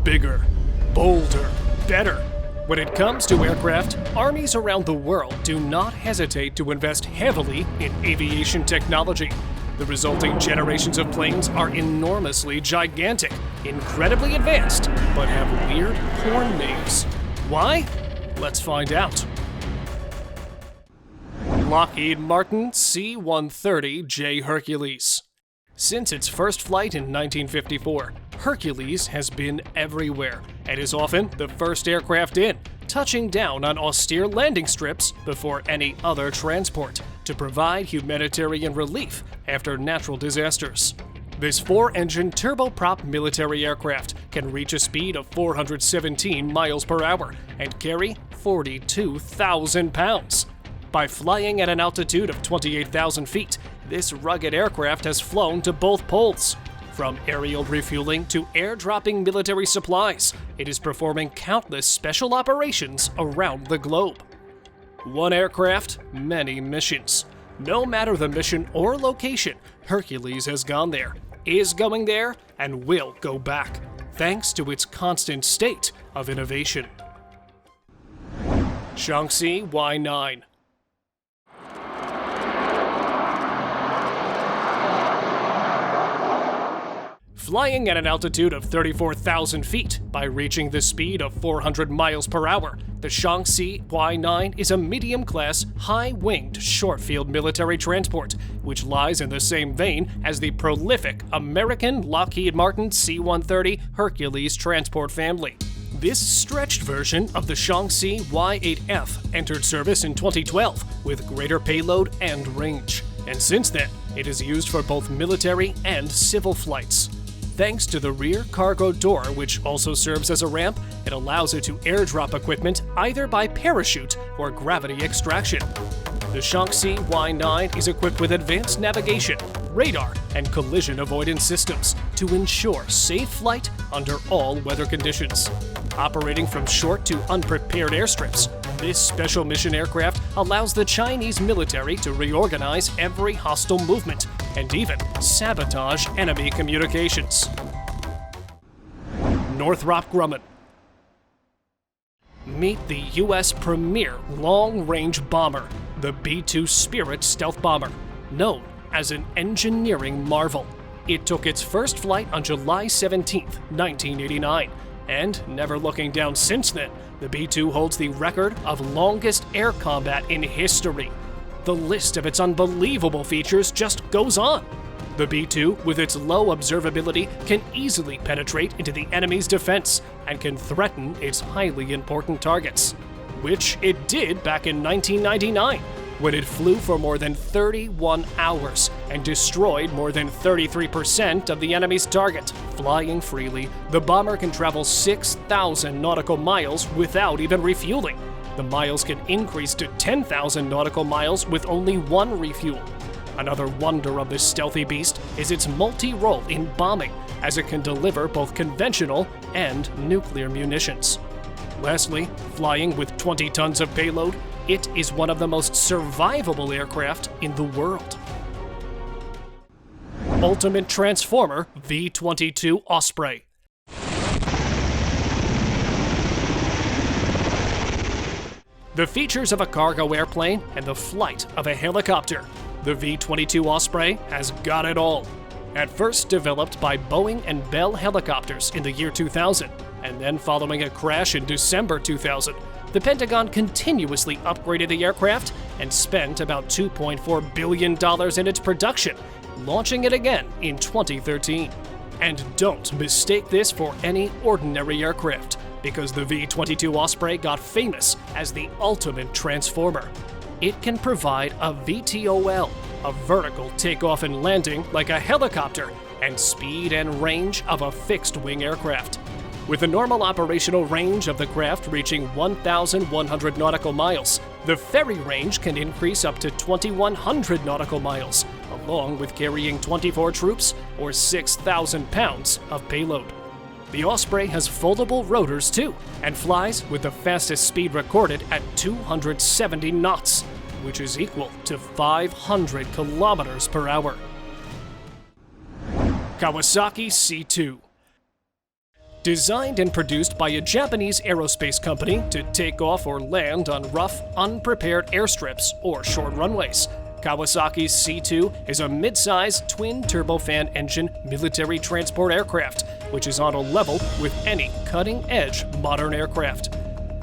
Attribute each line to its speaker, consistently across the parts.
Speaker 1: bigger, bolder, better. When it comes to aircraft, armies around the world do not hesitate to invest heavily in aviation technology. The resulting generations of planes are enormously gigantic, incredibly advanced, but have weird porn names. Why? Let's find out. Lockheed Martin C-130J Hercules. Since its first flight in 1954, Hercules has been everywhere and is often the first aircraft in, touching down on austere landing strips before any other transport to provide humanitarian relief after natural disasters. This 4-engine turboprop military aircraft can reach a speed of 417 miles per hour and carry 42,000 pounds. By flying at an altitude of 28,000 feet, this rugged aircraft has flown to both poles. From aerial refueling to airdropping military supplies, it is performing countless special operations around the globe. One aircraft, many missions. No matter the mission or location, Hercules has gone there, is going there, and will go back, thanks to its constant state of innovation. Shaanxi Y-9. Flying at an altitude of 34,000 feet by reaching the speed of 400 miles per hour, the Shaanxi Y-9 is a medium-class, high-winged, short-field military transport, which lies in the same vein as the prolific American Lockheed Martin C-130 Hercules transport family. This stretched version of the Shaanxi Y-8F entered service in 2012 with greater payload and range, and since then, it is used for both military and civil flights. Thanks to the rear cargo door, which also serves as a ramp, it allows it to airdrop equipment either by parachute or gravity extraction. The Shaanxi Y-9 is equipped with advanced navigation, radar, and collision avoidance systems to ensure safe flight under all weather conditions. Operating from short to unprepared airstrips, this special mission aircraft allows the Chinese military to reorganize every hostile movement and even sabotage enemy communications. Northrop Grumman. Meet the U.S. premier long-range bomber, the B-2 Spirit stealth bomber, known as an engineering marvel. It took its first flight on July 17, 1989, and never looking down since then, the B-2 holds the record of longest air combat in history. The list of its unbelievable features just goes on. The B-2, with its low observability, can easily penetrate into the enemy's defense and can threaten its highly important targets, which it did back in 1999, when it flew for more than 31 hours and destroyed more than 33% of the enemy's target. Flying freely, the bomber can travel 6,000 nautical miles without even refueling. The miles can increase to 10,000 nautical miles with only one refuel. Another wonder of this stealthy beast is its multi-role in bombing, as it can deliver both conventional and nuclear munitions. Lastly, flying with 20 tons of payload, it is one of the most survivable aircraft in the world. Ultimate Transformer V-22 Osprey. The features of a cargo airplane and the flight of a helicopter, the V-22 Osprey has got it all. At first developed by Boeing and Bell Helicopters in the year 2000, and then following a crash in December 2000, the Pentagon continuously upgraded the aircraft and spent about $2.4 billion in its production, launching it again in 2013. And don't mistake this for any ordinary aircraft, because the V-22 Osprey got famous as the ultimate transformer. It can provide a VTOL, a vertical takeoff and landing like a helicopter, and speed and range of a fixed-wing aircraft. With a normal operational range of the craft reaching 1,100 nautical miles, the ferry range can increase up to 2,100 nautical miles, along with carrying 24 troops or 6,000 pounds of payload. The Osprey has foldable rotors too, and flies with the fastest speed recorded at 270 knots, which is equal to 500 kilometers per hour. Kawasaki C2. Designed and produced by a Japanese aerospace company to take off or land on rough, unprepared airstrips or short runways, Kawasaki's C-2 is a mid-size twin-turbofan engine military transport aircraft, which is on a level with any cutting-edge modern aircraft.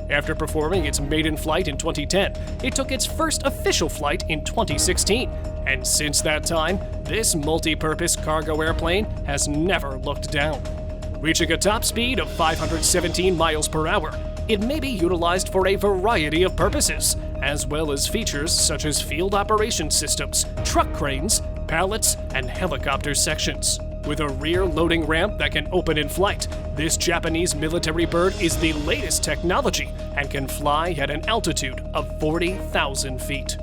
Speaker 1: After performing its maiden flight in 2010, it took its first official flight in 2016, and since that time, this multi-purpose cargo airplane has never looked down. Reaching a top speed of 517 miles per hour, it may be utilized for a variety of purposes, as well as features such as field operation systems, truck cranes, pallets, and helicopter sections. With a rear loading ramp that can open in flight, this Japanese military bird is the latest technology and can fly at an altitude of 40,000 feet.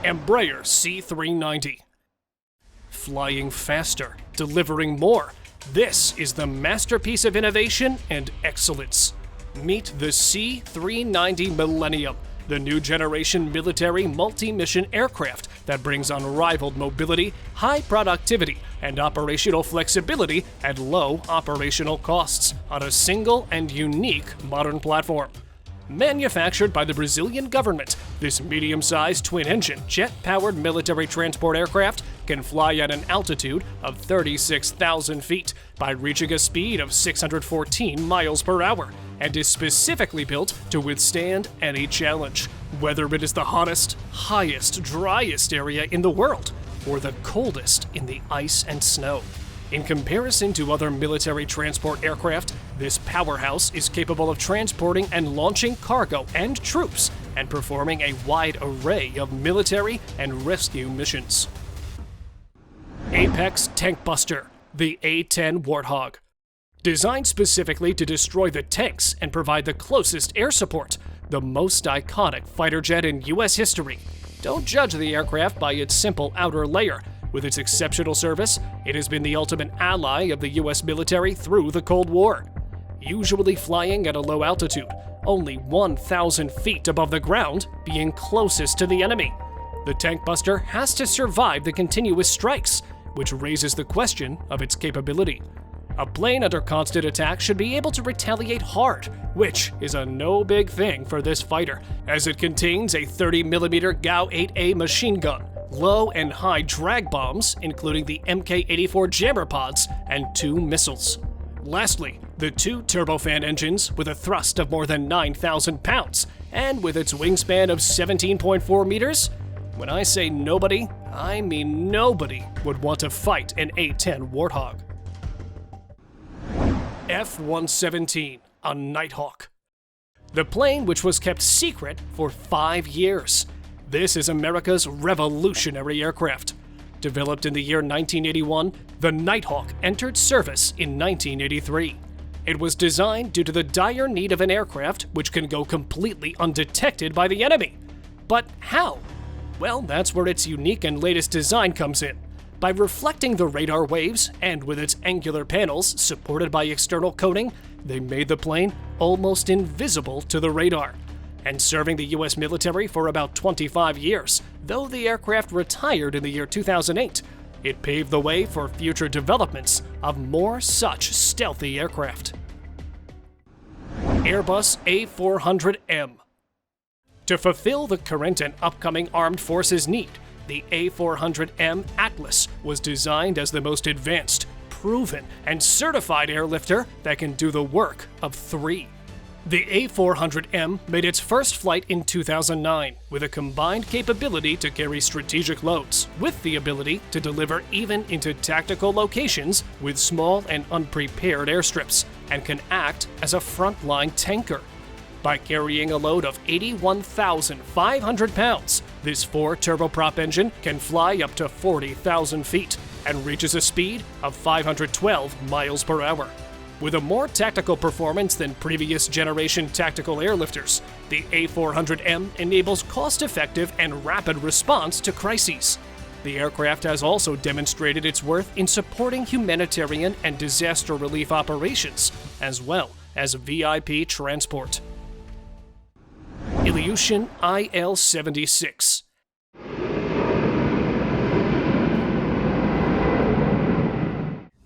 Speaker 1: Embraer C390. Flying faster, delivering more. This is the masterpiece of innovation and excellence. Meet the C390 Millennium, the new generation military multi-mission aircraft that brings unrivaled mobility, high productivity, and operational flexibility at low operational costs on a single and unique modern platform. Manufactured by the Brazilian government, this medium-sized twin-engine, jet-powered military transport aircraft can fly at an altitude of 36,000 feet by reaching a speed of 614 miles per hour, and is specifically built to withstand any challenge, whether it is the hottest, highest, driest area in the world, or the coldest in the ice and snow. In comparison to other military transport aircraft, this powerhouse is capable of transporting and launching cargo and troops, and performing a wide array of military and rescue missions. Apex Tank Buster, the A-10 Warthog. Designed specifically to destroy the tanks and provide the closest air support, the most iconic fighter jet in U.S. history. Don't judge the aircraft by its simple outer layer. With its exceptional service, it has been the ultimate ally of the U.S. military through the Cold War. Usually flying at a low altitude, only 1,000 feet above the ground, being closest to the enemy. The Tank Buster has to survive the continuous strikes, which raises the question of its capability. A plane under constant attack should be able to retaliate hard, which is a no big thing for this fighter, as it contains a 30mm GAU-8A machine gun, low and high drag bombs, including the Mk-84 jammer pods, and 2 missiles. Lastly, the 2 turbofan engines with a thrust of more than 9,000 pounds, and with its wingspan of 17.4 meters. When I say nobody, I mean nobody would want to fight an A-10 Warthog. F-117, a Nighthawk. The plane which was kept secret for 5 years. This is America's revolutionary aircraft. Developed in the year 1981, the Nighthawk entered service in 1983. It was designed due to the dire need of an aircraft which can go completely undetected by the enemy. But how? Well, that's where its unique and latest design comes in. By reflecting the radar waves, and with its angular panels supported by external coating, they made the plane almost invisible to the radar. And serving the U.S. military for about 25 years, though the aircraft retired in the year 2008, it paved the way for future developments of more such stealthy aircraft. Airbus A400M. To fulfill the current and upcoming armed forces need, the A400M Atlas was designed as the most advanced, proven, and certified airlifter that can do the work of 3. The A400M made its first flight in 2009 with a combined capability to carry strategic loads, with the ability to deliver even into tactical locations with small and unprepared airstrips, and can act as a frontline tanker. By carrying a load of 81,500 pounds, this 4 turboprop engine can fly up to 40,000 feet and reaches a speed of 512 miles per hour. With a more tactical performance than previous generation tactical airlifters, the A400M enables cost-effective and rapid response to crises. The aircraft has also demonstrated its worth in supporting humanitarian and disaster relief operations, as well as VIP transport. Ilyushin IL-76.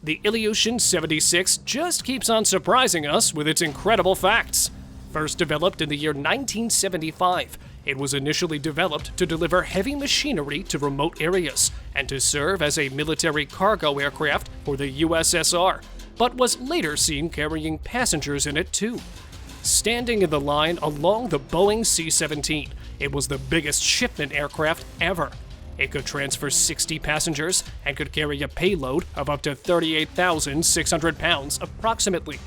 Speaker 1: The The Ilyushin 76 just keeps on surprising us with its incredible facts. First developed in the year 1975, it was initially developed to deliver heavy machinery to remote areas and to serve as a military cargo aircraft for the USSR, but was later seen carrying passengers in it too. Standing in the line along the Boeing C-17, it was the biggest shipment aircraft ever. It could transfer 60 passengers and could carry a payload of up to 38,600 pounds approximately.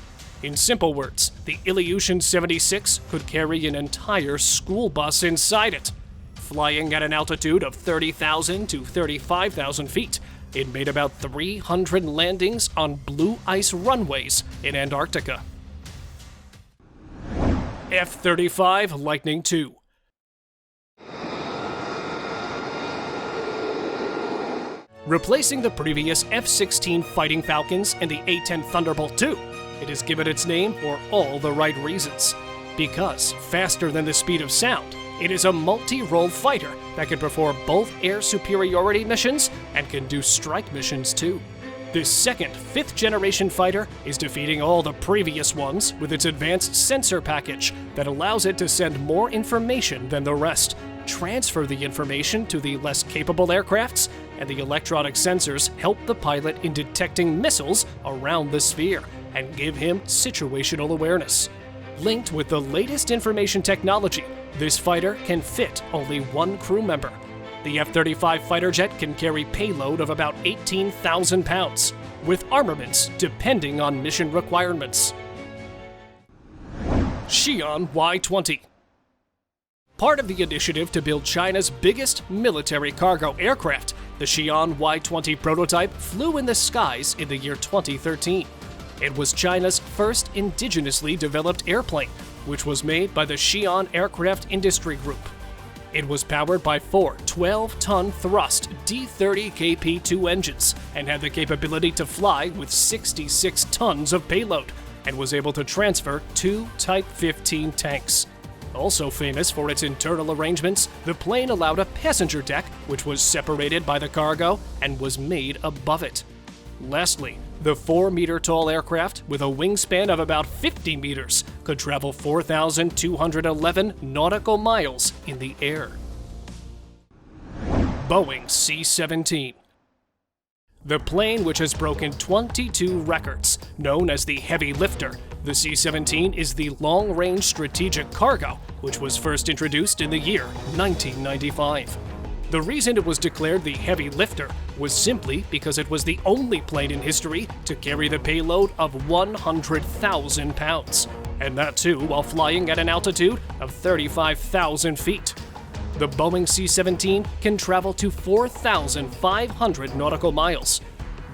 Speaker 1: In simple words, the Ilyushin 76 could carry an entire school bus inside it. Flying at an altitude of 30,000 to 35,000 feet, it made about 300 landings on blue ice runways in Antarctica. F-35 Lightning II. Replacing the previous F-16 Fighting Falcons and the A-10 Thunderbolt II, it is given its name for all the right reasons. Because, faster than the speed of sound, it is a multi-role fighter that can perform both air superiority missions and can do strike missions too. This second, 5th-generation fighter is defeating all the previous ones with its advanced sensor package that allows it to send more information than the rest, transfer the information to the less capable aircrafts, and the electronic sensors help the pilot in detecting missiles around the sphere and give him situational awareness. Linked with the latest information technology, this fighter can fit only one crew member. The F-35 fighter jet can carry payload of about 18,000 pounds, with armaments depending on mission requirements. Xi'an Y-20. Part of the initiative to build China's biggest military cargo aircraft, the Xi'an Y-20 prototype flew in the skies in the year 2013. It was China's first indigenously developed airplane, which was made by the Xi'an Aircraft Industry Group. It was powered by 4 12-ton thrust D30KP2 engines and had the capability to fly with 66 tons of payload and was able to transfer 2 Type 15 tanks. Also famous for its internal arrangements, the plane allowed a passenger deck which was separated by the cargo and was made above it. Lastly, the 4-meter-tall aircraft, with a wingspan of about 50 meters, could travel 4,211 nautical miles in the air. Boeing C-17. The plane, which has broken 22 records, known as the Heavy Lifter, the C-17 is the long-range strategic cargo, which was first introduced in the year 1995. The reason it was declared the Heavy Lifter was simply because it was the only plane in history to carry the payload of 100,000 pounds, and that too while flying at an altitude of 35,000 feet. The Boeing C-17 can travel to 4,500 nautical miles.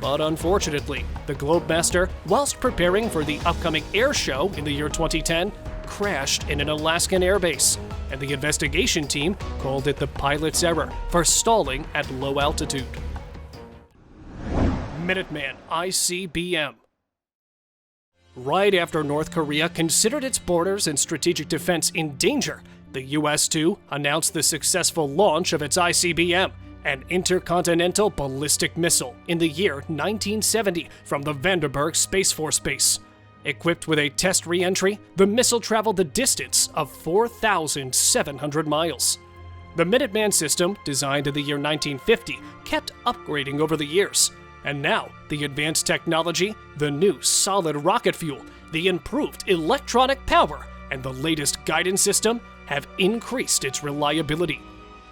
Speaker 1: But unfortunately, the Globemaster, whilst preparing for the upcoming air show in the year 2010, crashed in an Alaskan airbase, and the investigation team called it the pilot's error for stalling at low altitude. Minuteman ICBM. Right after North Korea considered its borders and strategic defense in danger, the US too announced the successful launch of its ICBM, an intercontinental ballistic missile, in the year 1970 from the Vandenberg Space Force Base. Equipped with a test re-entry, the missile traveled the distance of 4,700 miles. The Minuteman system, designed in the year 1950, kept upgrading over the years. And now, the advanced technology, the new solid rocket fuel, the improved electronic power, and the latest guidance system have increased its reliability.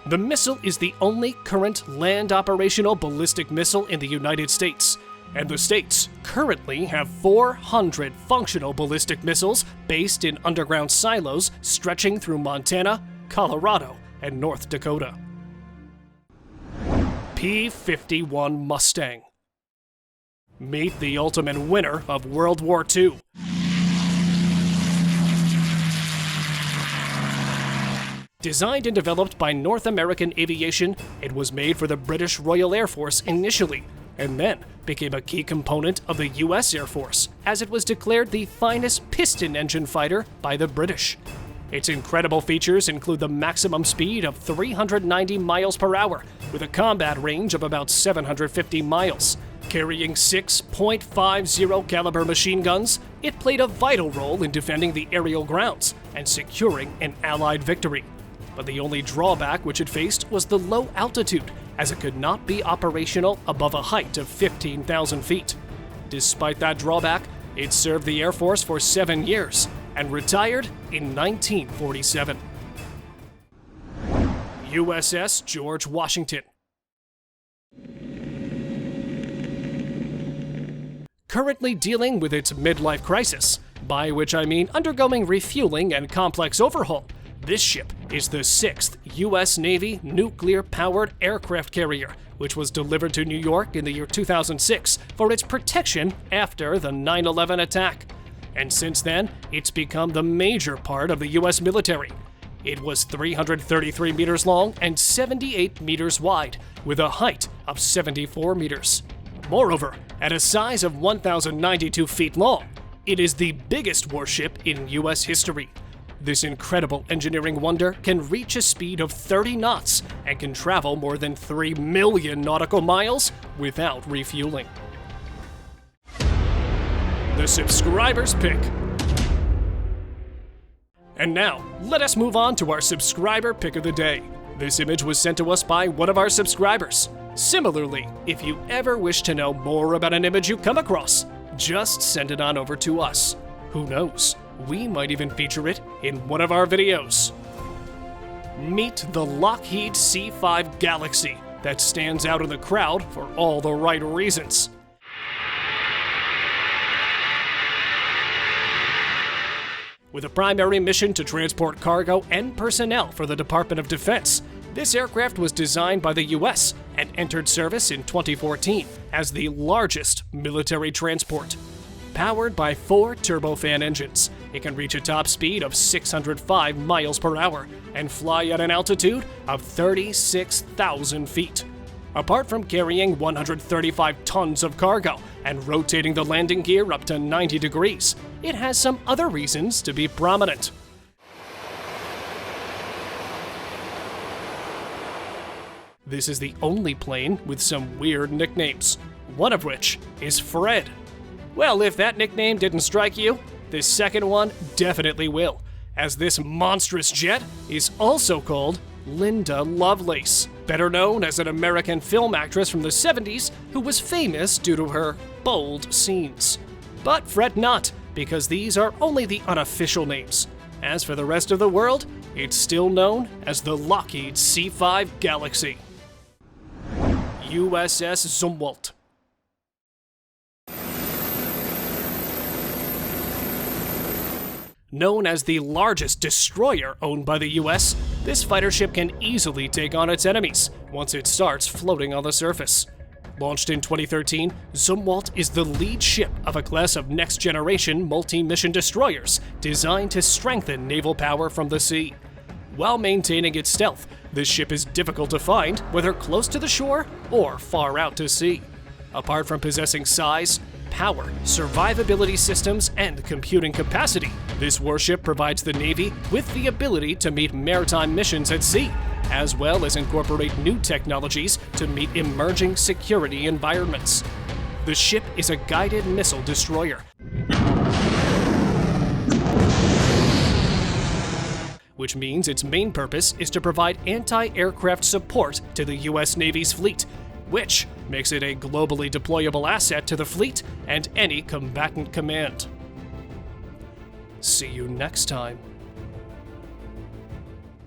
Speaker 1: The missile is the only current land operational ballistic missile in the United States, and the states currently have 400 functional ballistic missiles based in underground silos stretching through Montana, Colorado, and North Dakota. P-51 Mustang. Meet the ultimate winner of World War II. Designed and developed by North American Aviation, it was made for the British Royal Air Force initially, and then became a key component of the US Air Force, as it was declared the finest piston engine fighter by the British. Its incredible features include the maximum speed of 390 miles per hour, with a combat range of about 750 miles. Carrying 6.50 caliber machine guns, it played a vital role in defending the aerial grounds and securing an Allied victory. But the only drawback which it faced was the low altitude, as it could not be operational above a height of 15,000 feet. Despite that drawback, it served the Air Force for 7 years and retired in 1947. USS George Washington. Currently dealing with its midlife crisis, by which I mean undergoing refueling and complex overhaul, this ship is the 6th U.S. Navy nuclear-powered aircraft carrier, which was delivered to New York in the year 2006 for its protection after the 9/11 attack. And since then, it's become the major part of the U.S. military. It was 333 meters long and 78 meters wide, with a height of 74 meters. Moreover, at a size of 1,092 feet long, it is the biggest warship in U.S. history. This incredible engineering wonder can reach a speed of 30 knots and can travel more than 3 million nautical miles without refueling. The subscriber's pick. And now, let us move on to our subscriber pick of the day. This image was sent to us by one of our subscribers. Similarly, if you ever wish to know more about an image you come across, just send it on over to us. Who knows? We might even feature it in one of our videos. Meet the Lockheed C-5 Galaxy that stands out in the crowd for all the right reasons. With a primary mission to transport cargo and personnel for the Department of Defense, this aircraft was designed by the U.S. and entered service in 2014 as the largest military transport. Powered by 4 turbofan engines, it can reach a top speed of 605 miles per hour and fly at an altitude of 36,000 feet. Apart from carrying 135 tons of cargo and rotating the landing gear up to 90 degrees, it has some other reasons to be prominent. This is the only plane with some weird nicknames, one of which is Fred. Well, if that nickname didn't strike you, this second one definitely will, as this monstrous jet is also called Linda Lovelace, better known as an American film actress from the 70s who was famous due to her bold scenes. But fret not, because these are only the unofficial names. As for the rest of the world, it's still known as the Lockheed C-5 Galaxy. USS Zumwalt. Known as the largest destroyer owned by the U.S., this fighter ship can easily take on its enemies once it starts floating on the surface. Launched in 2013, Zumwalt is the lead ship of a class of next-generation multi-mission destroyers designed to strengthen naval power from the sea. While maintaining its stealth, this ship is difficult to find, whether close to the shore or far out to sea. Apart from possessing size, power, survivability systems, and computing capacity, this warship provides the Navy with the ability to meet maritime missions at sea, as well as incorporate new technologies to meet emerging security environments. The ship is a guided missile destroyer, which means its main purpose is to provide anti-aircraft support to the U.S. Navy's fleet, which makes it a globally deployable asset to the fleet and any combatant command. See you next time.